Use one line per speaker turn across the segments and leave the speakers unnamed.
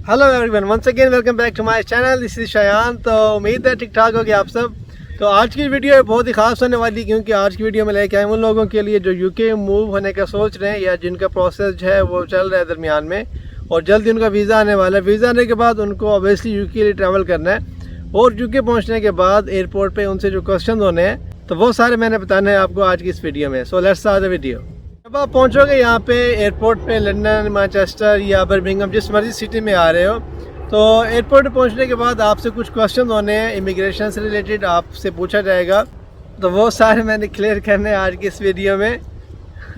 Hello everyone, once again welcome back to my channel. This is Shayan. तो उम्मीद है ठीक ठाक होगी आप सब। तो आज की वीडियो बहुत ही खास होने वाली, क्योंकि आज की वीडियो में लेके आए उन लोगों के लिए जो यूके मूव होने का सोच रहे हैं या जिनका प्रोसेस जो है वो चल रहा है दरमियान में, और जल्दी उनका वीज़ा आने वाला है। वीज़ा आने के बाद उनको ऑब्वियसली यूके के लिए ट्रैवल करना है, और यूके पहुँचने के बाद एयरपोर्ट पर उनसे जो क्वेश्चन होने हैं तो वो सारे मैंने बताने हैं आपको आज की इस वीडियो में। So let's start the video. जब आप पहुँचोगे यहाँ पे एयरपोर्ट पे, लंदन, मैनचेस्टर या बर्मिंघम, जिस मर्जी सिटी में आ रहे हो, तो एयरपोर्ट पे पहुँचने के बाद आपसे कुछ क्वेश्चन होने हैं इमिग्रेशन से रिलेटेड, आपसे पूछा जाएगा। तो वो सारे मैंने क्लियर करने हैं आज की इस वीडियो में।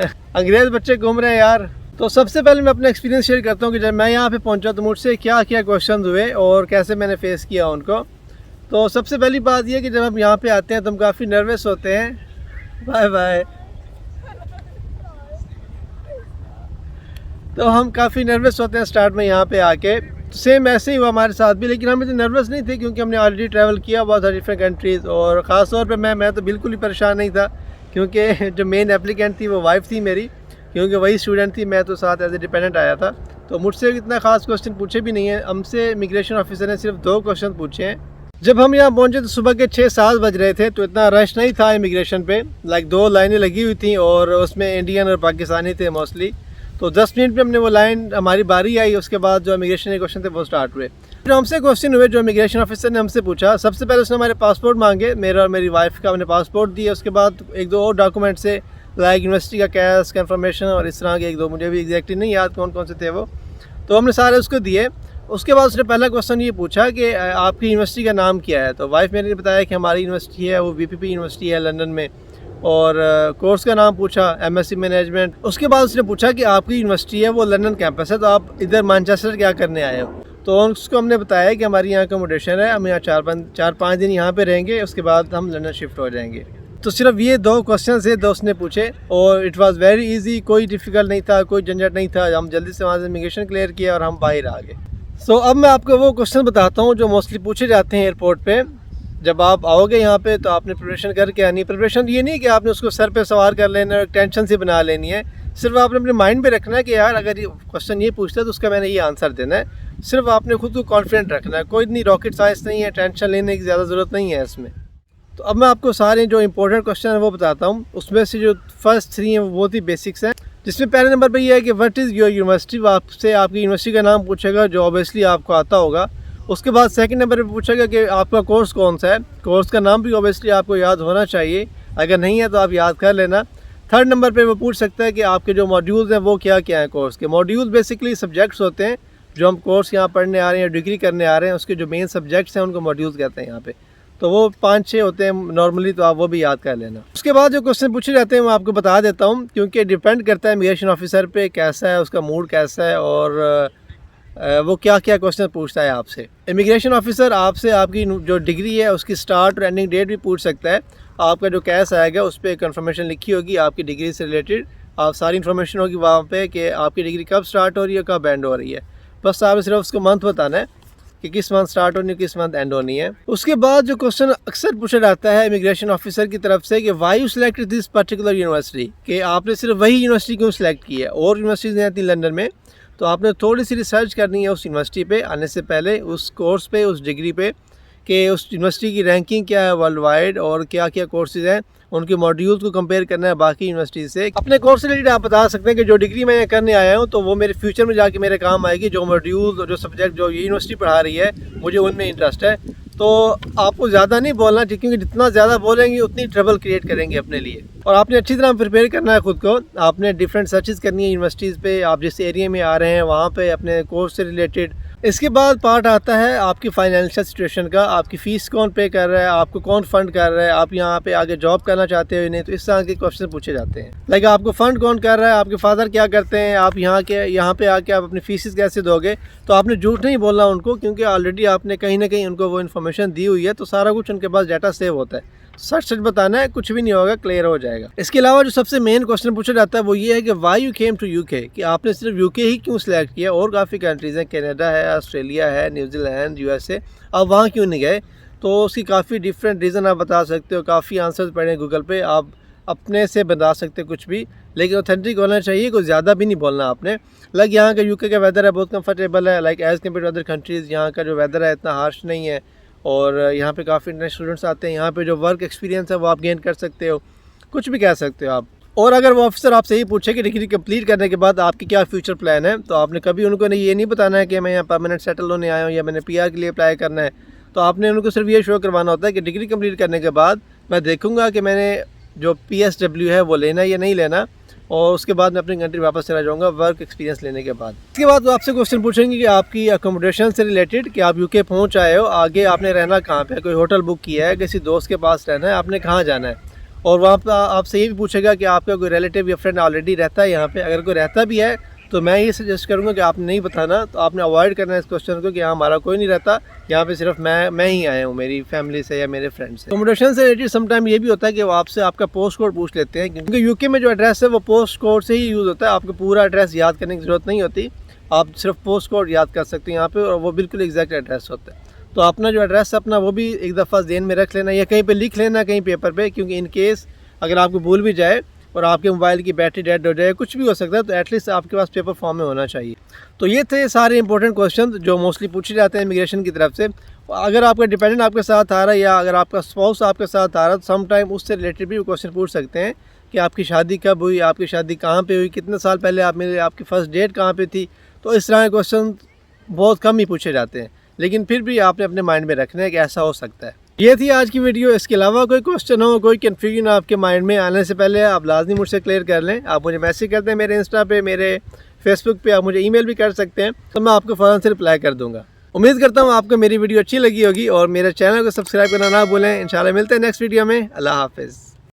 अंग्रेज़ बच्चे घूम रहे हैं यार। तो सबसे पहले मैं अपना एक्सपीरियंस शेयर करता हूँ कि जब मैं यहाँ पे पहुँचा तो मुझसे क्या क्या क्वेश्चन हुए और कैसे मैंने फेस किया उनको। तो सबसे पहली बात यह कि जब हम यहाँ पे आते हैं तो हम काफ़ी नर्वस होते हैं। Bye bye. तो हम काफ़ी नर्वस होते हैं स्टार्ट में यहाँ पे आके। तो सेम ऐसे ही हुआ हमारे साथ भी, लेकिन हम इतने नर्वस नहीं थे क्योंकि हमने ऑलरेडी ट्रैवल किया बहुत सारी डिफरेंट कंट्रीज़। और ख़ास तौर पे मैं तो बिल्कुल ही परेशान नहीं था, क्योंकि जो मेन एप्लीकेंट थी वो वाइफ थी मेरी, क्योंकि वही स्टूडेंट थी, मैं तो साथ एज ए डिपेंडेंट आया था। तो मुझसे इतना ख़ास क्वेश्चन पूछे भी नहीं है। हमसे इमिग्रेशन ऑफिसर ने सिर्फ 2 क्वेश्चन पूछे हैं। जब हम यहाँ पहुँचे तो सुबह के 6-7 बज रहे थे, तो इतना रश नहीं था इमिग्रेशन पे। 2 लाइनें लगी हुई थी और उसमें इंडियन और पाकिस्तानी थे मोस्टली। तो 10 मिनट में हमने वो लाइन, हमारी बारी आई, उसके बाद जो इमिग्रेशन के क्वेश्चन थे वो स्टार्ट हुए। फिर हमसे क्वेश्चन हुए जो इमिग्रेशन ऑफिसर ने हमसे पूछा। सबसे पहले उसने हमारे पासपोर्ट मांगे, मेरा और मेरी वाइफ का हमने पासपोर्ट दिया। उसके बाद 1-2 और डॉक्यूमेंट से, लाइक यूनिवर्सिटी का कैश कन्फर्मेशन और इस तरह के 1-2, मुझे भी एग्जैक्टली नहीं याद कौन कौन से थे वो। तो हमने सारे उसको दिए। उसके बाद उसने पहला क्वेश्चन ये पूछा कि आपकी यूनिवर्सिटी का नाम क्या है। तो वाइफ मेरी ने बताया कि हमारी यूनिवर्सिटी है वो VPP यूनिवर्सिटी है लंदन में, और कोर्स का नाम पूछा MSc मैनेजमेंट। उसके बाद उसने पूछा कि आपकी यूनिवर्सिटी है वो लंदन कैंपस है, तो आप इधर मैनचेस्टर क्या करने आए हो। तो उसको हमने बताया कि हमारी यहाँ अकोमोडेशन है, हम यहाँ 4-5 दिन यहाँ पे रहेंगे, उसके बाद हम लंदन शिफ्ट हो जाएंगे। तो सिर्फ ये 2 क्वेश्चन थे दोस्त ने पूछे, और इट वाज़ वेरी ईजी, कोई डिफ़िकल्ट नहीं था, कोई झंझट नहीं था। हम जल्दी से वहाँ से इमिग्रेशन क्लियर किया और हम बाहर आ गए। सो अब मैं आपको वो क्वेश्चन बताता हूँ जो मोस्टली पूछे जाते हैं एयरपोर्ट पे। जब आप आओगे यहाँ पे तो आपने प्रिपरेशन करके आनी है। प्रिपरेशन ये नहीं कि आपने उसको सर पे सवार कर लेना है और टेंशन से बना लेनी है। सिर्फ आपने अपने माइंड में रखना है कि यार अगर ये क्वेश्चन ये पूछता है तो उसका मैंने ये आंसर देना है। सिर्फ आपने खुद को कॉन्फिडेंट रखना है, कोई इतनी रॉकेट साइंस नहीं है, टेंशन लेने की ज़्यादा ज़रूरत नहीं है इसमें। तो अब मैं आपको सारे जो इंपॉर्टेंट क्वेश्चन है वो बताता हूँ। उसमें से जो फर्स्ट 3 हैं वो बहुत ही बेसिक्स हैं, जिसमें पहले नंबर पर ये है कि व्हाट इज़ योर यूनिवर्सिटी। आपसे आपकी यूनिवर्सिटी का नाम पूछेगा जो ऑब्वियसली आपको आता होगा। उसके बाद सेकंड नंबर पे पूछेगा कि आपका कोर्स कौन सा है। कोर्स का नाम भी ऑब्वियसली आपको याद होना चाहिए, अगर नहीं है तो आप याद कर लेना। थर्ड नंबर पे वो पूछ सकता है कि आपके जो मॉड्यूल्स हैं वो क्या क्या हैं कोर्स के। मॉड्यूल्स बेसिकली सब्जेक्ट्स होते हैं जो हम कोर्स यहाँ पढ़ने आ रहे हैं, डिग्री करने आ रहे हैं, उसके जो मेन सब्जेक्ट्स हैं उनको मॉड्यूल्स कहते हैं यहाँ पे। तो वो 5-6 होते हैं नॉर्मली, तो आप वो भी याद कर लेना। उसके बाद जो क्वेश्चन पूछे जाते हैं मैं आपको बता देता हूँ, क्योंकि डिपेंड करता है इमिग्रेशन ऑफिसर पे कैसा है, उसका मूड कैसा है और वो क्या क्या क्वेश्चन पूछता है आपसे। इमिग्रेशन ऑफिसर आपसे आपकी जो डिग्री है उसकी स्टार्ट और एंडिंग डेट भी पूछ सकता है। आपका जो कैश आएगा उस पर कंफर्मेशन लिखी होगी आपकी डिग्री से रिलेटेड, आप सारी इन्फॉर्मेशन होगी वहाँ पे कि आपकी डिग्री कब स्टार्ट हो रही है, कब एंड हो रही है। बस आपने सिर्फ उसको मंथ बताना है कि किस मंथ स्टार्ट होनी है, किस मंथ एंड होनी है। उसके बाद जो क्वेश्चन अक्सर पूछा जाता है इमिग्रेशन ऑफिसर की तरफ से कि why you select this particular university, कि आपने सिर्फ वही यूनिवर्सिटी क्यों सिलेक्ट की है, और यूनिवर्सिटीज़ नहीं आती लंदन में। तो आपने थोड़ी सी रिसर्च करनी है उस यूनिवर्सिटी पे आने से पहले, उस कोर्स पे, उस डिग्री पे, कि उस यूनिवर्सिटी की रैंकिंग क्या है वर्ल्ड वाइड और क्या क्या कोर्सेज़ हैं, उनके मॉड्यूल्स को कंपेयर करना है बाकी यूनिवर्सिटी से। अपने कोर्स से रिलेटेड आप बता सकते हैं कि जो डिग्री मैं यहाँ करने आया हूँ तो वो मेरे फ्यूचर में जाके मेरे काम आएगी। जो मॉड्यूल्स और जो सब्जेक्ट जो ये यूनिवर्सिटी पढ़ा रही है मुझे उनमें इंटरेस्ट है। तो आपको ज़्यादा नहीं बोलना, क्योंकि जितना ज़्यादा बोलेंगे उतनी ट्रबल क्रिएट करेंगे अपने लिए। और आपने अच्छी तरह प्रिपेयर करना है खुद को। आपने डिफरेंट सर्चेस करनी है यूनिवर्सिटीज़ पे, आप जिस एरिया में आ रहे हैं वहाँ पे अपने कोर्स से रिलेटेड। इसके बाद पार्ट आता है आपकी फाइनेंशियल सिचुएशन का, आपकी फ़ीस कौन पे कर रहा है, आपको कौन फ़ंड कर रहा है, आप यहाँ पे आगे जॉब करना चाहते हो नहीं। तो इस तरह के क्वेश्चन पूछे जाते हैं, लाइक आपको फ़ंड कौन कर रहा है, आपके फादर क्या करते हैं, आप यहाँ पे आके आप अपनी फ़ीस कैसे दोगे। तो आपने झूठ नहीं बोलना उनको, क्योंकि ऑलरेडी आपने कहीं ना कहीं उनको वो इन्फॉर्मेशन दी हुई है, तो सारा कुछ उनके पास डाटा सेव होता है। सच सच बताना है, कुछ भी नहीं होगा, क्लियर हो जाएगा। इसके अलावा जो सबसे मेन क्वेश्चन पूछा जाता है वो ये है कि why you came to UK, कि आपने सिर्फ यूके ही क्यों सिलेक्ट किया, और काफ़ी कंट्रीज़ हैं, कनाडा है, ऑस्ट्रेलिया है, न्यूजीलैंड, USA, आप वहाँ क्यों नहीं गए। तो उसकी काफ़ी डिफरेंट रीज़न आप बता सकते हो। काफ़ी आंसर्स पढ़े गूगल पे, आप अपने से बता सकते कुछ भी, लेकिन ऑथेंटिक होना चाहिए, कुछ ज़्यादा भी नहीं बोलना आपने। लाइक यहाँ का यूके का वेदर है बहुत कंफर्टेबल है, like as compare to other countries यहाँ का जो वेदर है इतना हार्श नहीं है, और यहाँ पे काफ़ी इंटरनेशनल स्टूडेंट्स आते हैं। यहाँ पे जो वर्क एक्सपीरियंस है वो आप गेन कर सकते हो, कुछ भी कह सकते हो आप। और अगर वो ऑफिसर आपसे ही पूछे कि डिग्री कंप्लीट करने के बाद आपकी क्या फ्यूचर प्लान है, तो आपने कभी उनको ये नहीं बताना है कि मैं यहाँ परमानेंट सेटल होने आया हूँ या मैंने PR के लिए अप्लाई करना है। तो आपने उनको सिर्फ ये शो करवाना होता है कि डिग्री कंप्लीट करने के बाद मैं देखूँगा कि मैंने जो PSW है वो लेना या नहीं लेना, और उसके बाद मैं अपनी कंट्री वापस चला जाऊँगा वर्क एक्सपीरियंस लेने के बाद। इसके बाद वो आपसे क्वेश्चन पूछेंगे कि आपकी अकोमोडेशन से रिलेटेड, कि आप UK पहुँच आए हो, आगे आपने रहना कहाँ पे, कोई होटल बुक किया है, किसी दोस्त के पास रहना है, आपने कहाँ जाना है। और वहाँ पर आपसे ये भी पूछेगा कि आपका कोई रिलेटिव या फ्रेंड ऑलरेडी रहता है यहाँ पे। अगर कोई रहता भी है तो मैं ये सजेस्ट करूँगा कि आपने नहीं बताना, तो आपने अवॉइड करना है इस क्वेश्चन को कि हाँ हमारा कोई नहीं रहता यहाँ पे, सिर्फ मैं ही आया हूँ मेरी फैमिली से या मेरे फ्रेंड से। अकोमोडेशन से रिलेटेड समटाइम ये भी होता है कि वो आपसे आपका पोस्ट कोड पूछ लेते हैं, क्योंकि यूके में जो एड्रेस है वो पोस्ट कोड से ही यूज़ होता है। आपको पूरा एड्रेस याद करने की ज़रूरत नहीं होती, आप सिर्फ पोस्ट कोड याद कर सकते हैं यहाँ पर, और वो बिल्कुल एग्जैक्ट एड्रेस होता है। तो अपना जो एड्रेस है अपना वो भी एक दफ़ा ध्यान में रख लेना, या कहीं पर लिख लेना कहीं पेपर पर, क्योंकि इन केस अगर आपको भूल भी जाए और आपके मोबाइल की बैटरी डेड हो जाए, कुछ भी हो सकता है, तो एटलीस्ट आपके पास पेपर फॉर्म में होना चाहिए। तो ये थे सारे इंपॉर्टेंट क्वेश्चन जो मोस्टली पूछे जाते हैं इमिग्रेशन की तरफ से। अगर आपका डिपेंडेंट आपके साथ आ रहा है या अगर आपका स्पाउस आपके साथ आ रहा है, तो सम टाइम उससे रिलेटेड भी क्वेश्चन पूछ सकते हैं कि आपकी शादी कब हुई, आपकी शादी कहाँ पर हुई, कितने साल पहले आप मिले, आपकी फ़र्स्ट डेट कहाँ पर थी। तो इस तरह के क्वेश्चन बहुत कम ही पूछे जाते हैं, लेकिन फिर भी आपने अपने माइंड में रखना है कि ऐसा हो सकता है। ये थी आज की वीडियो। इसके अलावा कोई क्वेश्चन हो, कोई कन्फ्यूजन आपके माइंड में आने से पहले आप लाजमी मुझसे क्लियर कर लें। आप मुझे मैसेज करते हैं मेरे इंस्टा पे, मेरे फेसबुक पे, आप मुझे ईमेल भी कर सकते हैं, तो मैं आपको फ़ौरन से रिप्लाई कर दूंगा। उम्मीद करता हूँ आपको मेरी वीडियो अच्छी लगी होगी, और मेरे चैनल को सब्सक्राइब करना ना भूलें। इंशाल्लाह मिलते हैं नेक्स्ट वीडियो में। अल्लाह हाफिज़।